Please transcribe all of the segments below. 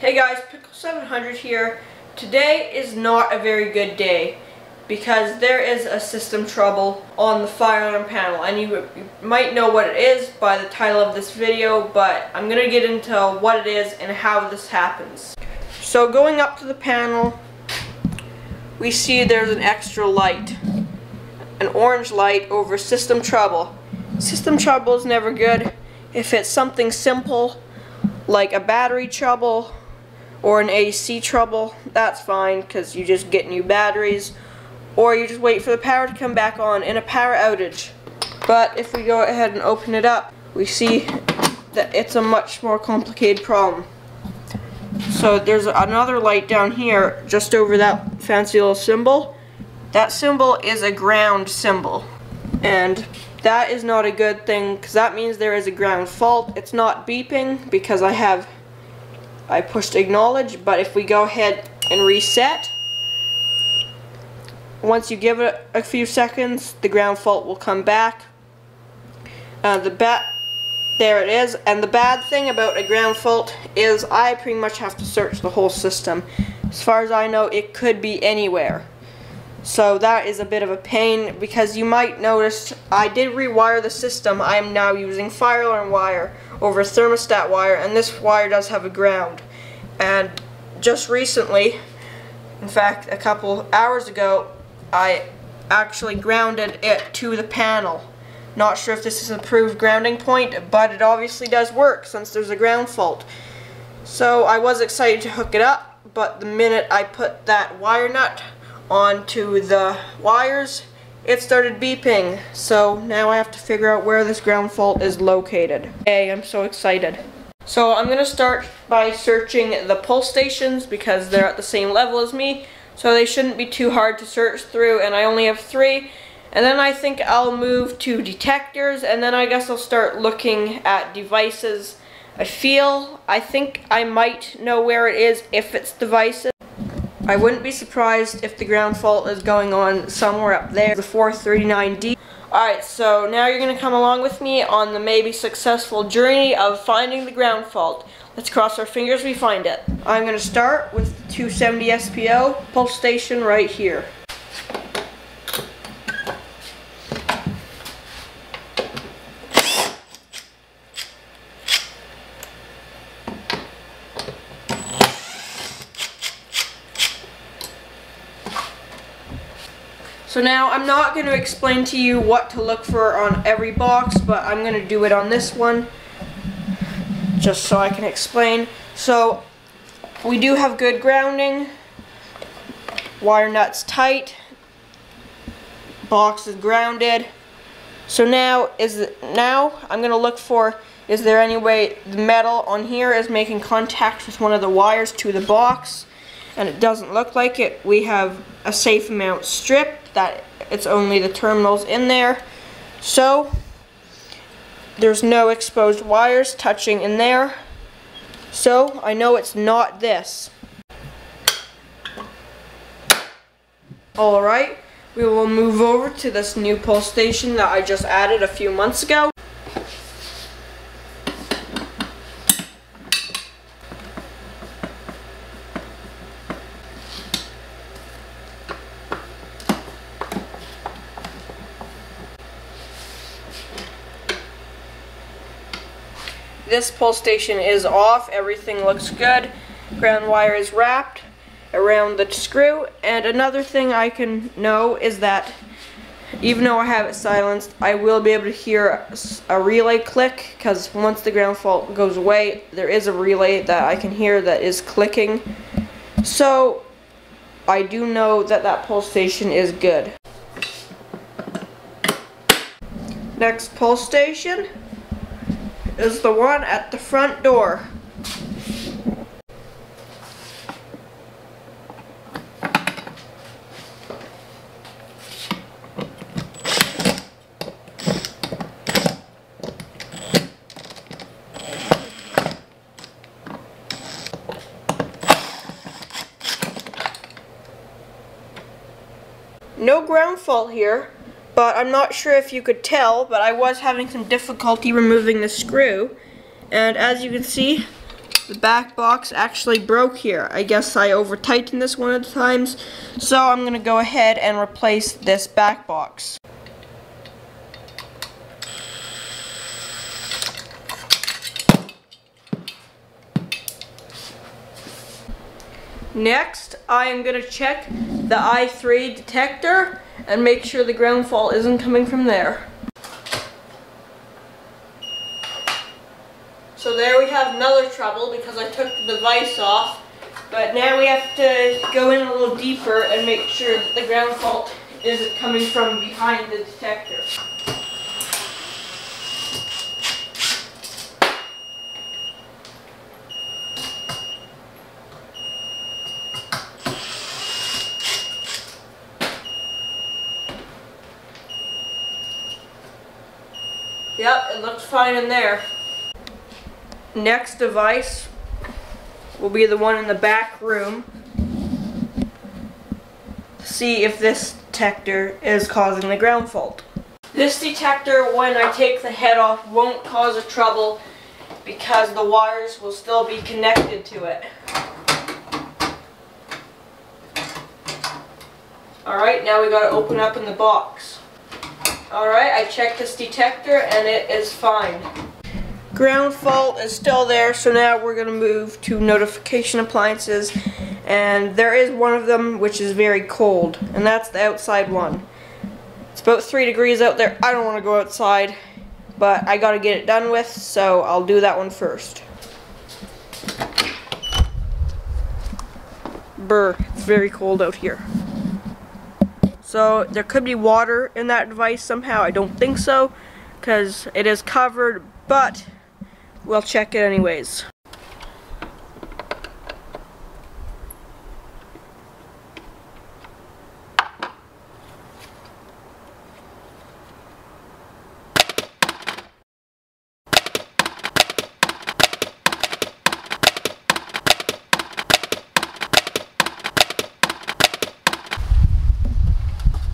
Hey guys, Pickle700 here. Today is not a very good day because there is a system trouble on the fire alarm panel, and you might know what it is by the title of this video, but I'm going to get into what it is and how this happens. So going up to the panel, we see there's an extra light, an orange light over system trouble. System trouble is never good. If it's something simple like a battery trouble or an AC trouble, that's fine because you just get new batteries, or you just wait for the power to come back on in a power outage. But if we go ahead and open it up, we see that it's a much more complicated problem. So there's another light down here just over that fancy little symbol. That symbol is a ground symbol, and that is not a good thing because that means there is a ground fault. It's not beeping because I pushed acknowledge, but if we go ahead and reset, once you give it a few seconds, the ground fault will come back. There it is. And the bad thing about a ground fault is I pretty much have to search the whole system. As far as I know, it could be anywhere. So that is a bit of a pain, because you might notice I did rewire the system. I am now using fire alarm wire over thermostat wire, and this wire does have a ground. And just recently, in fact a couple hours ago, I actually grounded it to the panel. Not sure if this is an approved grounding point, but it obviously does work since there's a ground fault. So I was excited to hook it up, but the minute I put that wire nut onto the wires, it started beeping. So now I have to figure out where this ground fault is located. Hey, I'm so excited. So I'm going to start by searching the pull stations because they're at the same level as me, so they shouldn't be too hard to search through, and I only have 3. And then I think I'll move to detectors, and then I guess I'll start looking at devices. I think I might know where it is if it's devices. I wouldn't be surprised if the ground fault is going on somewhere up there, the 439D. Alright, so now you're going to come along with me on the maybe successful journey of finding the ground fault. Let's cross our fingers we find it. I'm going to start with the 270 SPO pulse station right here. So now I'm not going to explain to you what to look for on every box, but I'm going to do it on this one just so I can explain. So we do have good grounding, wire nuts tight, box is grounded. So now I'm going to look for, is there any way the metal on here is making contact with one of the wires to the box, and it doesn't look like it. We have a safe amount stripped, that it's only the terminals in there, so there's no exposed wires touching in there, so I know it's not this. Alright, we will move over to this new pull station that I just added a few months ago. This pull station is off, everything looks good, ground wire is wrapped around the screw, and another thing I can know is that even though I have it silenced, I will be able to hear a relay click, because once the ground fault goes away, there is a relay that I can hear that is clicking. So I do know that that pull station is good. Next pull station is the one at the front door. No ground fault here, but I'm not sure if you could tell, but I was having some difficulty removing the screw, and as you can see, the back box actually broke here. I guess I over-tightened this one of the times, so I'm going to go ahead and replace this back box. Next, I am going to check the I3 detector and make sure the ground fault isn't coming from there. So there we have another trouble because I took the device off, but now we have to go in a little deeper and make sure that the ground fault isn't coming from behind the detector. Yep, it looks fine in there. Next device will be the one in the back room. See if this detector is causing the ground fault. This detector, when I take the head off, won't cause a trouble because the wires will still be connected to it. Alright, now we gotta open up in the box. Alright, I checked this detector and it is fine. Ground fault is still there, so now we're going to move to notification appliances, and there is one of them which is very cold, and that's the outside one. It's about 3 degrees out there. I don't want to go outside, but I got to get it done with, so I'll do that one first. Brr, it's very cold out here. So there could be water in that device somehow. I don't think so, because it is covered, but we'll check it anyways.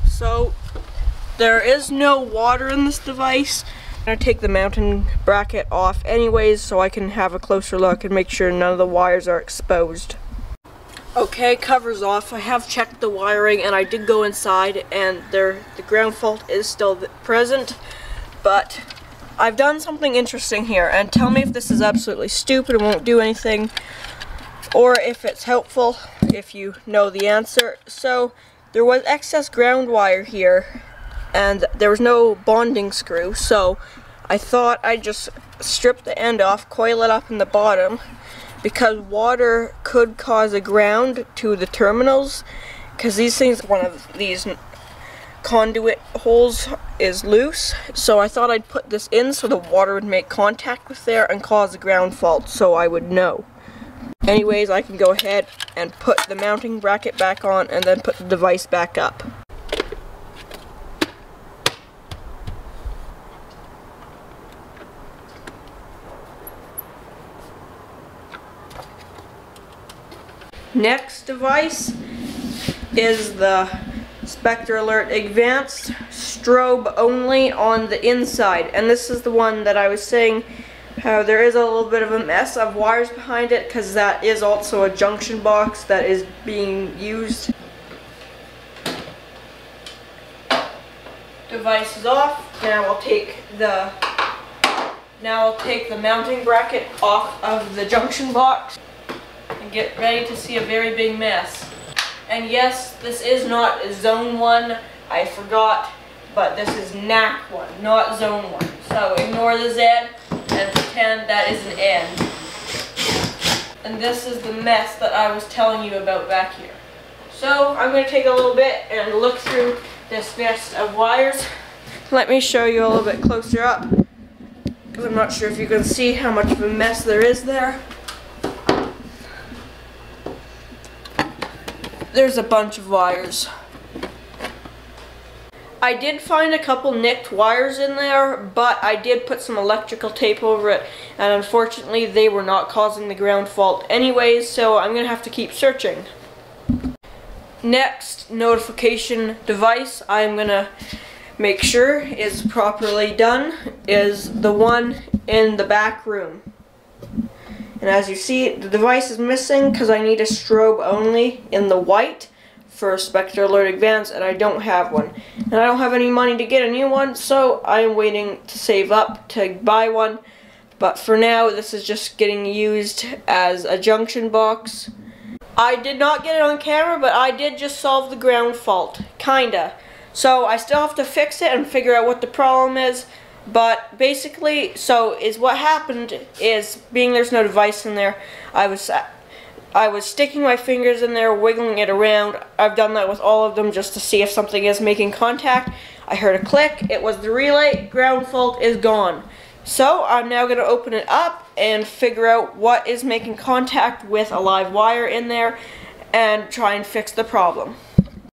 So there is no water in this device. I'm going to take the mounting bracket off anyways so I can have a closer look and make sure none of the wires are exposed. Okay, cover's off. I have checked the wiring and I did go inside and the ground fault is still present, but I've done something interesting here, and tell me if this is absolutely stupid and won't do anything, or if it's helpful if you know the answer. So there was excess ground wire here and there was no bonding screw, so I thought I'd just strip the end off, coil it up in the bottom, because water could cause a ground to the terminals, because these things, one of these conduit holes is loose, so I thought I'd put this in so the water would make contact with there and cause a ground fault, so I would know. Anyways, I can go ahead and put the mounting bracket back on and then put the device back up. Next device is the Spectre Alert Advanced Strobe only on the inside, and this is the one that I was saying how there is a little bit of a mess of wires behind it, because that is also a junction box that is being used. Device is off. Now I'll take the mounting bracket off of the junction box and get ready to see a very big mess. And yes, this is not zone 1, I forgot, but this is NAC 1, not zone 1. So ignore the Z and pretend that is an N. And this is the mess that I was telling you about back here. So I'm going to take a little bit and look through this mess of wires. Let me show you a little bit closer up, because I'm not sure if you can see how much of a mess there is there. There's a bunch of wires. I did find a couple nicked wires in there, but I did put some electrical tape over it, and unfortunately they were not causing the ground fault anyways, so I'm going to have to keep searching. Next notification device I'm going to make sure is properly done is the one in the back room. And as you see, the device is missing because I need a strobe only in the white for Spectre Alert Advanced, and I don't have one. And I don't have any money to get a new one, so I'm waiting to save up to buy one. But for now, this is just getting used as a junction box. I did not get it on camera, but I did just solve the ground fault. Kinda. So I still have to fix it and figure out what the problem is. But basically, what happened is, being there's no device in there, I was sticking my fingers in there, wiggling it around. I've done that with all of them just to see if something is making contact. I heard a click. It was the relay. Ground fault is gone. So I'm now going to open it up and figure out what is making contact with a live wire in there and try and fix the problem.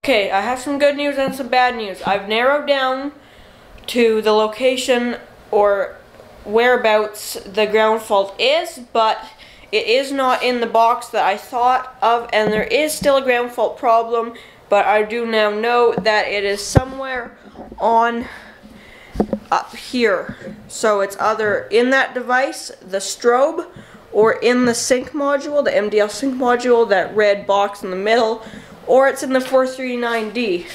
Okay, I have some good news and some bad news. I've narrowed down to the location or whereabouts the ground fault is, but it is not in the box that I thought of, and there is still a ground fault problem, but I do now know that it is somewhere on up here. So it's either in that device, the strobe, or in the sync module, the MDL sync module, that red box in the middle, or it's in the 439D.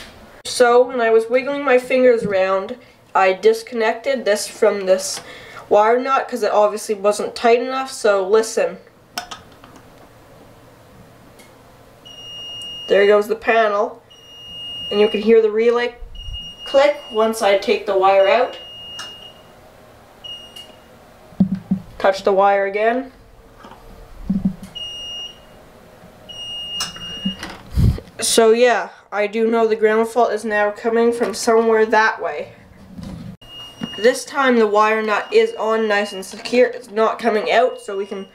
So when I was wiggling my fingers around, I disconnected this from this wire nut because it obviously wasn't tight enough. So listen. There goes the panel, and you can hear the relay click once I take the wire out. Touch the wire again. So yeah, I do know the ground fault is now coming from somewhere that way. This time the wire nut is on nice and secure. It's not coming out, so we can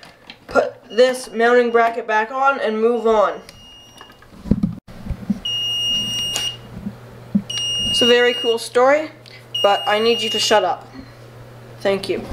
put this mounting bracket back on and move on. It's a very cool story, but I need you to shut up. Thank you.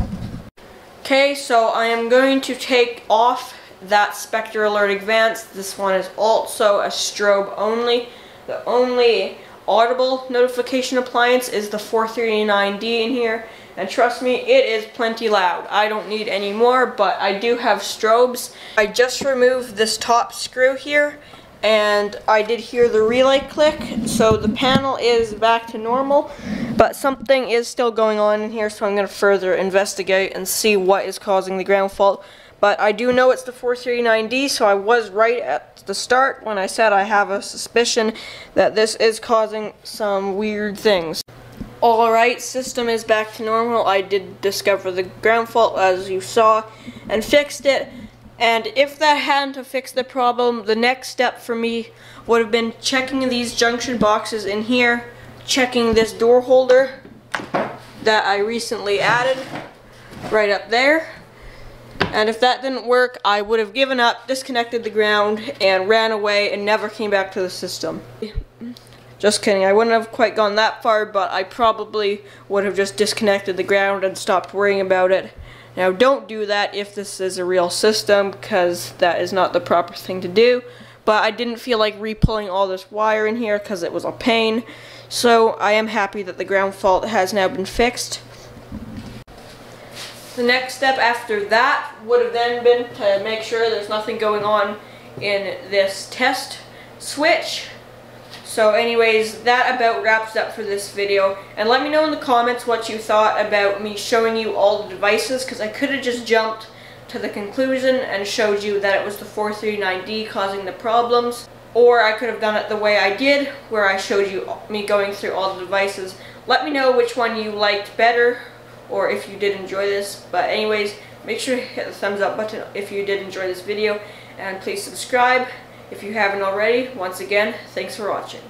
Okay, so I am going to take off that Spectre Alert Advanced. This one is also a strobe only. The only audible notification appliance is the 439D in here, and trust me, it is plenty loud. I don't need any more, but I do have strobes. I just removed this top screw here, and I did hear the relay click, so the panel is back to normal, but something is still going on in here, so I'm going to further investigate and see what is causing the ground fault. But I do know it's the 439D, so I was right at the start when I said I have a suspicion that this is causing some weird things. Alright, system is back to normal. I did discover the ground fault, as you saw, and fixed it. And if that hadn't have fixed the problem, the next step for me would have been checking these junction boxes in here, checking this door holder that I recently added right up there. And if that didn't work, I would have given up, disconnected the ground, and ran away and never came back to the system. Just kidding, I wouldn't have quite gone that far, but I probably would have just disconnected the ground and stopped worrying about it. Now don't do that if this is a real system, because that is not the proper thing to do. But I didn't feel like re-pulling all this wire in here because it was a pain. So I am happy that the ground fault has now been fixed. The next step after that would have then been to make sure there's nothing going on in this test switch. So anyways, that about wraps up for this video. And let me know in the comments what you thought about me showing you all the devices, because I could have just jumped to the conclusion and showed you that it was the 439D causing the problems. Or I could have done it the way I did, where I showed you me going through all the devices. Let me know which one you liked better, or if you did enjoy this. But anyways, make sure to hit the thumbs up button if you did enjoy this video, and please subscribe if you haven't already. Once again, thanks for watching.